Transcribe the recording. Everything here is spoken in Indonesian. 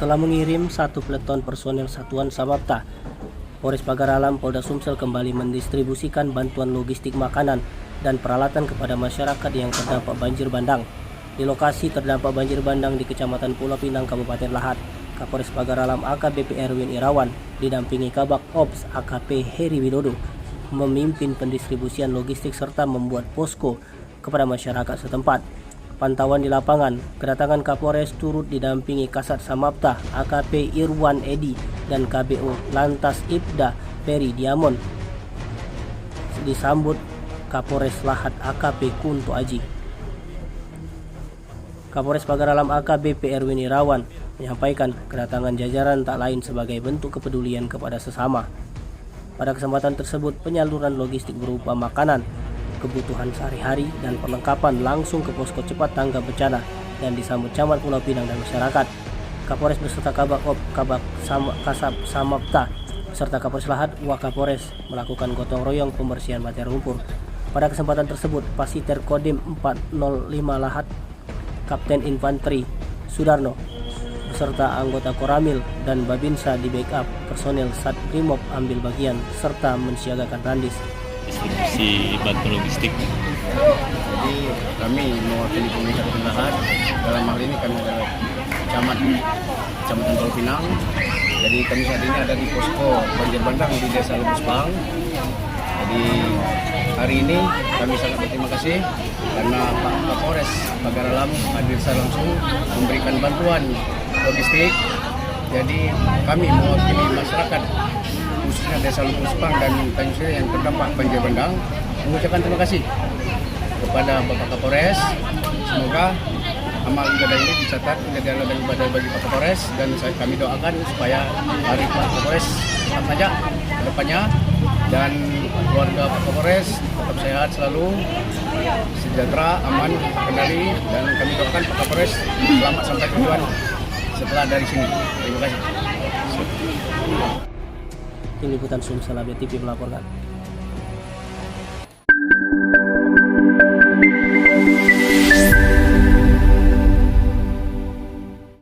telah mengirim 1 peleton personel Satuan Samapta. Polres Pagar Alam Polda Sumsel kembali mendistribusikan bantuan logistik makanan dan peralatan kepada masyarakat yang terdampak banjir bandang. Di lokasi terdampak banjir bandang di Kecamatan Pulau Pinang, Kabupaten Lahat, Kapolres Pagar Alam AKBP Erwin Irawan didampingi Kabak Ops AKP Heri Widodo memimpin pendistribusian logistik serta membuat posko kepada masyarakat setempat. Pantauan di lapangan, kedatangan Kapolres turut didampingi Kasat Samapta AKP Irwan Edi dan KBO Lantas Ibda Peri Diamond. Disambut Kapolres Lahat AKP Kunto Aji. Kapolres Pagar Alam AKBP Erwin Irawan menyampaikan kedatangan jajaran tak lain sebagai bentuk kepedulian kepada sesama. Pada kesempatan tersebut, penyaluran logistik berupa makanan, kebutuhan sehari-hari, dan perlengkapan langsung ke posko cepat tanggap bencana dan disambut Camat Pulau Pinang dan masyarakat. Kapolres beserta Kasat Samapta serta Kapolres Lahat Wakapolres melakukan gotong royong pembersihan material lumpur. Pada kesempatan tersebut, Pasiter Kodim 405 Lahat Kapten Infanteri Sudarno beserta anggota Koramil dan Babinsa di backup personel Satbrimob ambil bagian serta mensiagakan randis. Distribusi bantuan logistik. Jadi kami mewakili pemerintah Kota Lahat, dalam hal ini kami adalah Kecamatan Pulau Pinang. Jadi kami saat ini ada di posko banjir bandang di Desa Lebusbang. Jadi hari ini kami sangat berterima kasih karena Pak Kapolres Pagar Alam hadir secara langsung memberikan bantuan logistik. Jadi kami mewakili masyarakat khususnya Desa Lebusbang dan Tanjung Sri yang terdampak banjir bandang mengucapkan terima kasih kepada Bapak Kapolres. Semoga amal ibadah ini dicatat menjadi amal ibadah bagi Pak Kapolres, dan kami doakan supaya hari Pak Kapolres tetap saja ke depannya dan keluarga Pak Kapolres tetap sehat selalu, sejahtera, aman, terkendali, dan kami doakan Pak Kapolres selamat sampai tujuan setelah dari sini. Terima kasih. Tim Liputan Sumsel TV melaporkan.